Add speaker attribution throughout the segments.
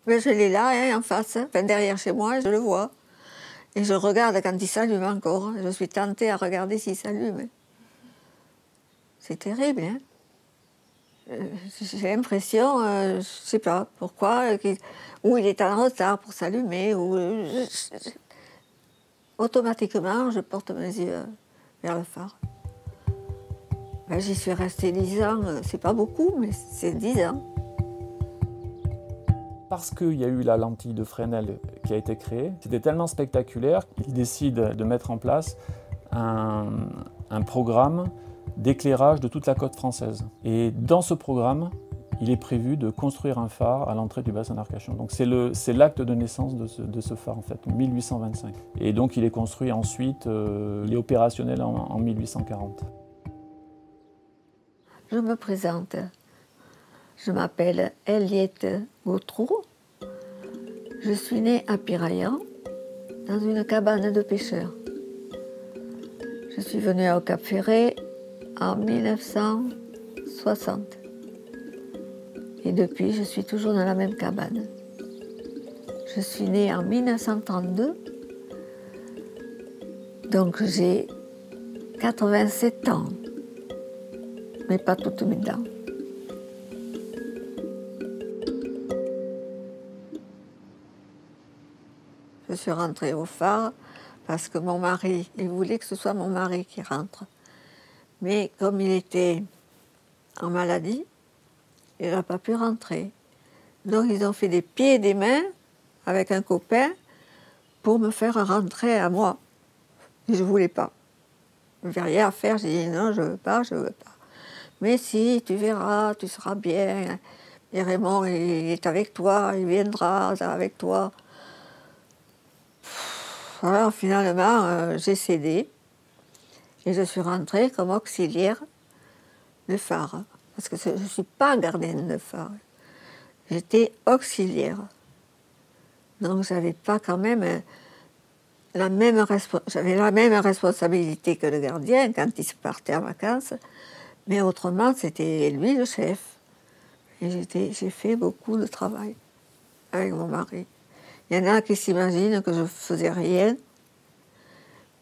Speaker 1: Mais je l'ai là, hein, en face, enfin, derrière chez moi, je le vois. Et je regarde quand il s'allume encore. Je suis tentée à regarder s'il s'allume. C'est terrible, hein. J'ai l'impression, je ne sais pas pourquoi, ou il est en retard pour s'allumer, ou automatiquement je porte mes yeux vers le phare. Ben, j'y suis restée 10 ans, c'est pas beaucoup, mais c'est 10 ans.
Speaker 2: Parce qu'il y a eu la lentille de Fresnel qui a été créée, c'était tellement spectaculaire qu'il décide de mettre en place un programme d'éclairage de toute la côte française. Et dans ce programme, il est prévu de construire un phare à l'entrée du bassin d'Arcachon. Donc c'est l'acte de naissance de ce phare en fait, 1825. Et donc il est construit ensuite, il est opérationnel en 1840.
Speaker 1: Je me présente. Je m'appelle Eliette Gautreau. Je suis née à Piraillan, dans une cabane de pêcheurs. Je suis venue au Cap-Ferret en 1960. Et depuis, je suis toujours dans la même cabane. Je suis née en 1932, donc j'ai 87 ans, mais pas toutes mes dents. Je suis rentrée au phare parce que mon mari, il voulait que ce soit mon mari qui rentre. Mais comme il était en maladie, il n'a pas pu rentrer. Donc ils ont fait des pieds et des mains avec un copain pour me faire rentrer à moi. Et je ne voulais pas. Je n'avais rien à faire, j'ai dit non, je ne veux pas, je ne veux pas. Mais si, tu verras, tu seras bien. Et Raymond, il est avec toi, il viendra avec toi. Alors finalement, j'ai cédé. Et je suis rentrée comme auxiliaire de phare. Parce que je ne suis pas gardienne de phare. J'étais auxiliaire. Donc j'avais pas quand même j'avais la même responsabilité que le gardien quand il se partait en vacances. Mais autrement, c'était lui le chef. Et j'ai fait beaucoup de travail avec mon mari. Il y en a qui s'imaginent que je ne faisais rien,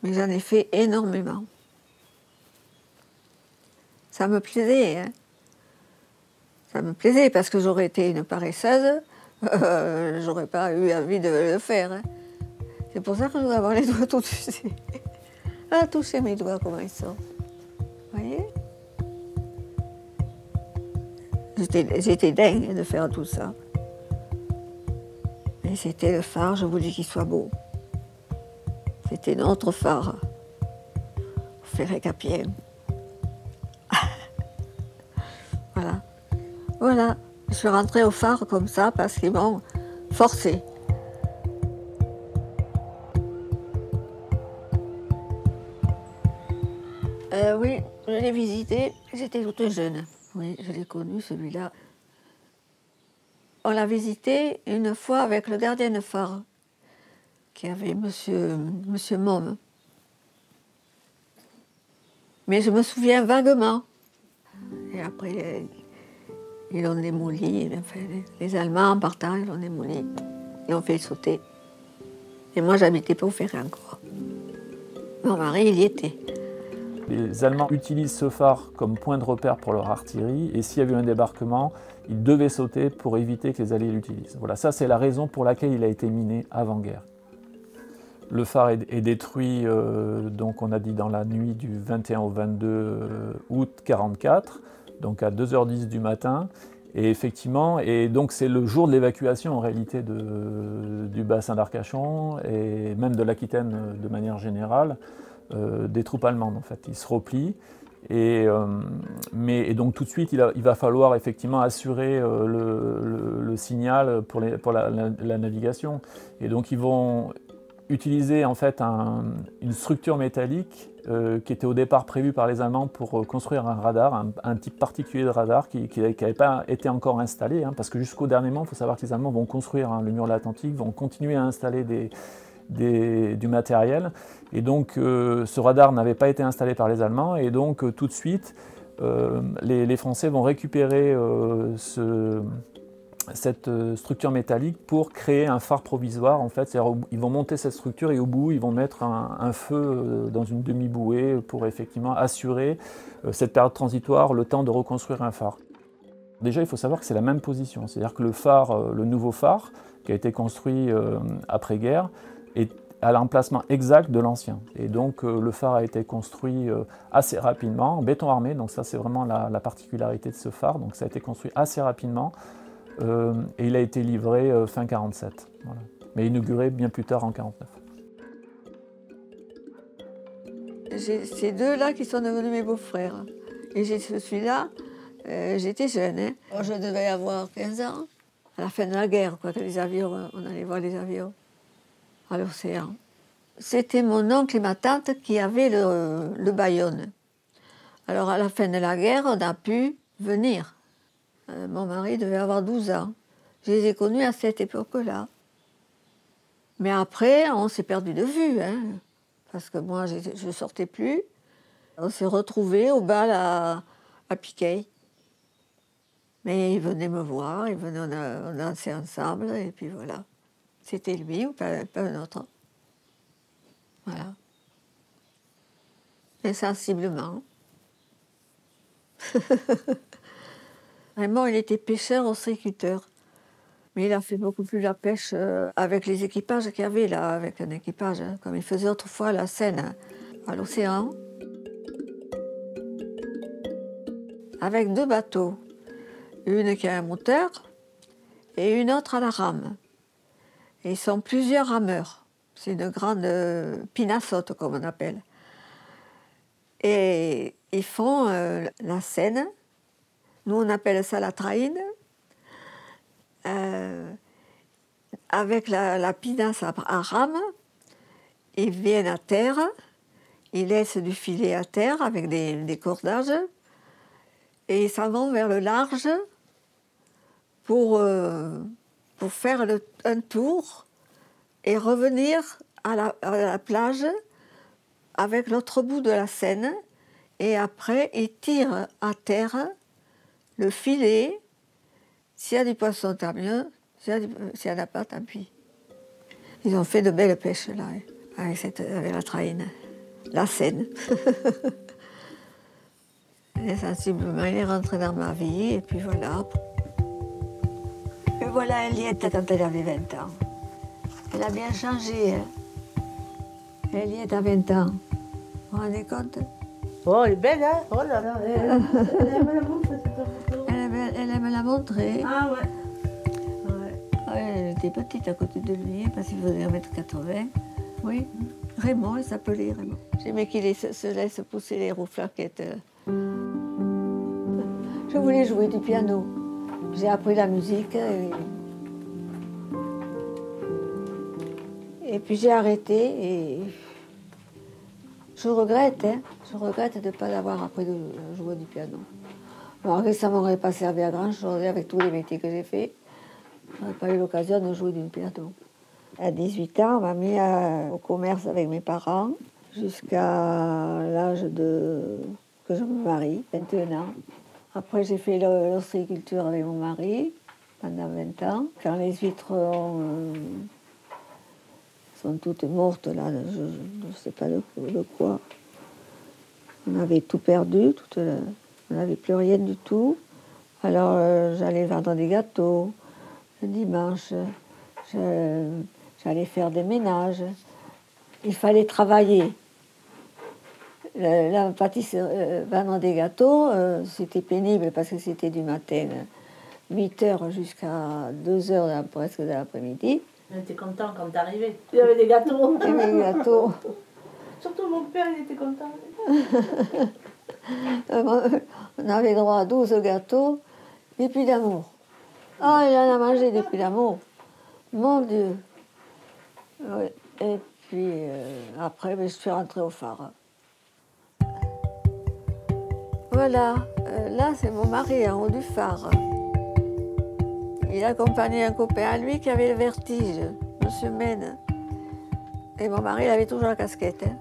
Speaker 1: mais j'en ai fait énormément. Ça me plaisait, hein. Ça me plaisait parce que j'aurais été une paresseuse, j'aurais pas eu envie de le faire. Hein. C'est pour ça que je dois avoir les doigts tout usés. Ah, touchez mes doigts comment ils sont. Vous voyez? J'étais dingue de faire tout ça. Mais c'était le phare, je voulais qu'il soit beau. C'était notre phare, au Ferré-Capien. Voilà. Voilà. Je suis rentrée au phare comme ça parce qu'ils m'ont forcée. Oui, je l'ai visité, j'étais toute jeune. Oui, je l'ai connu celui-là. On l'a visité une fois avec le gardien de phare, qui avait monsieur Môme. Mais je me souviens vaguement. Et après, ils l'ont démoli. Enfin, les Allemands, en partant, ils l'ont démoli. Ils l'ont fait sauter. Et moi, j'habitais pas au Ferré encore. Mon mari, il y était.
Speaker 2: Les Allemands utilisent ce phare comme point de repère pour leur artillerie, et s'il y avait un débarquement, ils devaient sauter pour éviter que les Alliés l'utilisent. Voilà, ça c'est la raison pour laquelle il a été miné avant-guerre. Le phare est détruit, donc on a dit dans la nuit du 21 au 22 août 1944, donc à 2h10 du matin. Et effectivement, et donc c'est le jour de l'évacuation en réalité du bassin d'Arcachon, et même de l'Aquitaine de manière générale, des troupes allemandes en fait. Ils se replient. Et donc tout de suite, il va falloir effectivement assurer le signal pour la navigation. Et donc ils vont utiliser en fait une structure métallique qui était au départ prévue par les Allemands pour construire un radar, un type particulier de radar qui n'avait pas été encore installé, hein, parce que jusqu'au dernier moment, il faut savoir que les Allemands vont construire le mur de l'Atlantique, vont continuer à installer du matériel. Et donc ce radar n'avait pas été installé par les Allemands, et donc tout de suite, les Français vont récupérer cette structure métallique pour créer un phare provisoire. En fait, ils vont monter cette structure et au bout, ils vont mettre un feu dans une demi-bouée pour effectivement assurer cette période transitoire, le temps de reconstruire un phare. Déjà, il faut savoir que c'est la même position, c'est-à-dire que le phare, le nouveau phare, qui a été construit après-guerre, est à l'emplacement exact de l'ancien. Et donc, le phare a été construit assez rapidement, en béton armé, donc ça c'est vraiment la particularité de ce phare, donc ça a été construit assez rapidement, et il a été livré fin 1947, voilà. Mais inauguré bien plus tard en 1949.
Speaker 1: J'ai ces deux-là qui sont devenus mes beaux-frères. Et j'ai celui-là, j'étais jeune, hein. Je devais avoir 15 ans, à la fin de la guerre, quoi, que les avions, on allait voir les avions à l'océan. C'était mon oncle et ma tante qui avaient le Bayonne. Alors à la fin de la guerre, on a pu venir. Mon mari devait avoir 12 ans. Je les ai connus à cette époque-là. Mais après, on s'est perdu de vue, hein, parce que moi, je ne sortais plus. On s'est retrouvés au bal à Piquet. Mais il venait me voir, on dansait ensemble, et puis voilà. C'était lui ou pas un autre. Voilà. Insensiblement. Vraiment, il était pêcheur, ostréiculteur. Mais il a fait beaucoup plus la pêche avec les équipages qu'il y avait là, avec un équipage, hein, comme il faisait autrefois à la Seine, hein, à l'océan. Avec deux bateaux. Une qui a un moteur et une autre à la rame. Et ils sont plusieurs rameurs. C'est une grande pinassote, comme on appelle. Et ils font la Seine. Nous, on appelle ça la traîne. Avec la pinasse à rame, ils viennent à terre, ils laissent du filet à terre avec des cordages, et ils s'en vont vers le large pour faire un tour et revenir à la plage avec l'autre bout de la Seine, et après ils tirent à terre le filet. S'il y a du poisson, tant mieux. S'il n'y en a pas, tant pis. Ils ont fait de belles pêches là, avec la traîne, la Seine. Et sensiblement, il est rentré dans ma vie, et puis voilà. Et voilà Eliette quand elle avait 20 ans. Elle a bien changé, hein. Eliette a 20 ans. Vous vous rendez compte?
Speaker 3: Oh, elle est belle, hein? Oh là là, elle aime la montrer, cette photo.
Speaker 1: Elle aime la montrer.
Speaker 3: Ah ouais.
Speaker 1: Elle était petite à côté de lui, parce qu'il faisait 1m80. Oui, Raymond, il s'appelait Raymond. J'aimais qu'il se laisse pousser les rouflaquettes. Je voulais jouer du piano. J'ai appris la musique. Et puis j'ai arrêté et je regrette, hein. Je regrette de ne pas avoir appris de jouer du piano. Alors que ça ne m'aurait pas servi à grand-chose avec tous les métiers que j'ai faits. Je n'aurais pas eu l'occasion de jouer du piano. À 18 ans, on m'a mis au commerce avec mes parents jusqu'à l'âge que je me marie, 21 ans. Après, j'ai fait l'ostréiculture avec mon mari pendant 20 ans. Quand les huîtres sont toutes mortes, là, je ne sais pas de quoi. On avait tout perdu, on n'avait plus rien du tout. Alors, j'allais vendre des gâteaux. Le dimanche, j'allais faire des ménages. Il fallait travailler. La pâtisserie, vendre des gâteaux, c'était pénible parce que c'était du matin, 8h jusqu'à 2h presque de l'après-midi.
Speaker 3: On était content quand t'arrivais. Il y avait des gâteaux.
Speaker 1: Il y avait des gâteaux.
Speaker 3: Surtout mon père, il était content.
Speaker 1: On avait droit à 12 gâteaux, et puis d'amour. Oh, il en a mangé depuis l'amour. Mon Dieu. Oui. Et puis après, je suis rentrée au phare. Voilà, là c'est mon mari en haut du phare. Il accompagnait un copain à lui qui avait le vertige, M. Mène. Et mon mari, il avait toujours la casquette. Hein.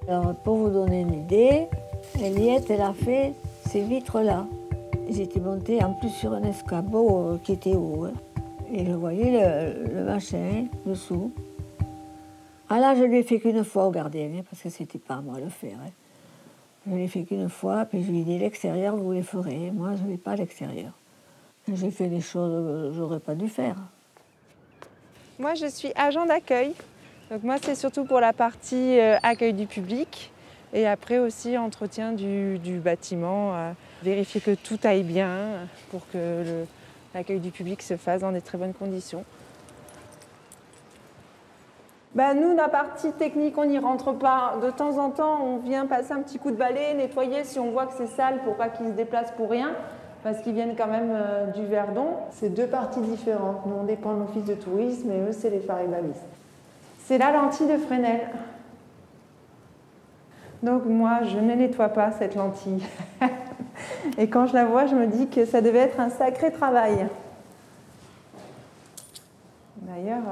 Speaker 1: Alors, pour vous donner une idée, Eliette, elle a fait ces vitres-là. J'étais montée en plus sur un escabeau qui était haut. Hein. Et je voyais le machin dessous. Ah là, je ne l'ai fait qu'une fois au gardien, hein, parce que c'était pas à moi de le faire. Hein. Je ne l'ai fait qu'une fois, puis je lui ai dit l'extérieur, vous les ferez. Moi, je ne vais pas à l'extérieur. J'ai fait des choses que j'aurais pas dû faire.
Speaker 4: Moi, je suis agent d'accueil. Donc moi, c'est surtout pour la partie accueil du public et après aussi entretien du bâtiment, vérifier que tout aille bien pour que l'accueil du public se fasse dans des très bonnes conditions. Nous, la partie technique, on n'y rentre pas. De temps en temps, on vient passer un petit coup de balai, nettoyer si on voit que c'est sale pour pas qu'ils se déplacent pour rien, parce qu'ils viennent quand même du Verdon. C'est deux parties différentes. Nous, on dépend de l'office de tourisme et eux, c'est les faribalistes. C'est la lentille de Fresnel. Donc moi, je ne nettoie pas cette lentille. Et quand je la vois, je me dis que ça devait être un sacré travail. D'ailleurs...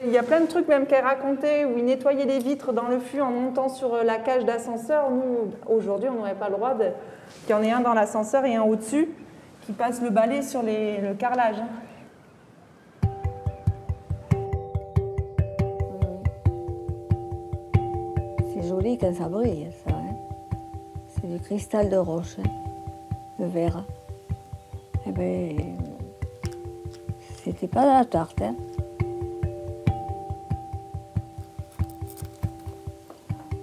Speaker 4: Il y a plein de trucs même qu'elle racontait où il nettoyait les vitres dans le fût en montant sur la cage d'ascenseur. Nous, aujourd'hui, on n'aurait pas le droit qu'il y en ait un dans l'ascenseur et un au-dessus qui passe le balai sur le carrelage.
Speaker 1: C'est joli quand ça brille, ça. Hein. C'est du cristal de roche, hein, le verre. Eh bien, c'était pas de la tarte, hein.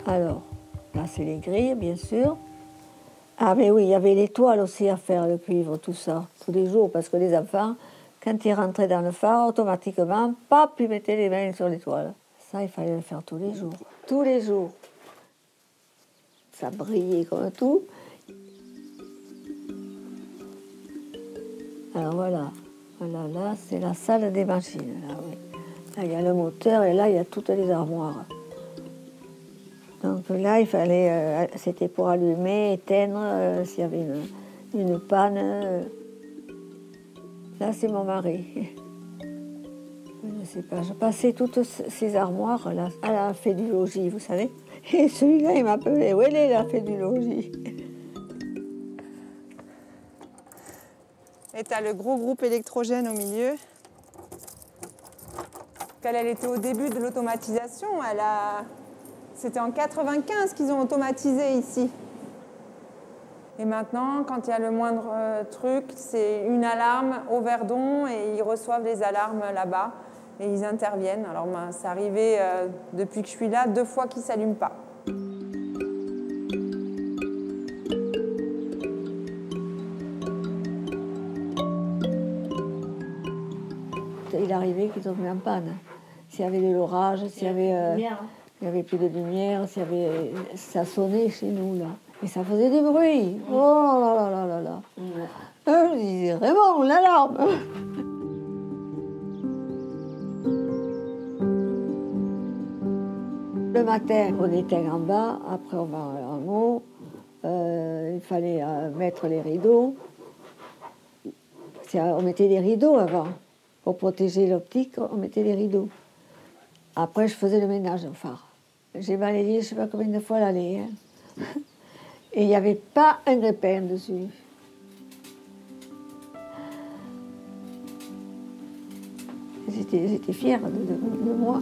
Speaker 1: Alors, là, c'est les grilles, bien sûr. Ah, mais oui, il y avait les toiles aussi à faire, le cuivre, tout ça, tous les jours, parce que les enfants, quand ils rentraient dans le phare, automatiquement, pop, ils mettaient les mains sur les toiles. Ça, il fallait le faire tous les jours. Tous les jours. Ça brillait comme tout. Alors voilà, voilà, là, c'est la salle des machines. Là, oui. Là, il y a le moteur et là, il y a toutes les armoires. Donc là, il fallait, c'était pour allumer, éteindre, s'il y avait une panne. Là, c'est mon mari. Je ne sais pas, je passais toutes ces armoires là, à la fée du logis, vous savez. Et celui-là, il m'appelait, où elle est la fée du logis?
Speaker 4: Et tu as le gros groupe électrogène au milieu. Quand elle était au début de l'automatisation, c'était en 95 qu'ils ont automatisé ici. Et maintenant, quand il y a le moindre truc, c'est une alarme au Verdon et ils reçoivent les alarmes là-bas et ils interviennent. Alors, c'est arrivé depuis que je suis là, 2 fois qu'ils ne s'allument pas.
Speaker 1: Il arrivait qu'ils tombent en panne. S'il y avait de l'orage, s'il y avait... il n'y avait plus de lumière, ça sonnait chez nous, là. Et ça faisait du bruit. Oh là là là là là. Je disais, vraiment, l'alarme. Le matin, on éteint en bas, après on va en haut. Il fallait mettre les rideaux. On mettait des rideaux avant. Pour protéger l'optique, on mettait des rideaux. Après, je faisais le ménage au phare. J'ai balayé, je ne sais pas combien de fois l'allée. Hein. Et il n'y avait pas un grépin dessus. J'étais fière de moi.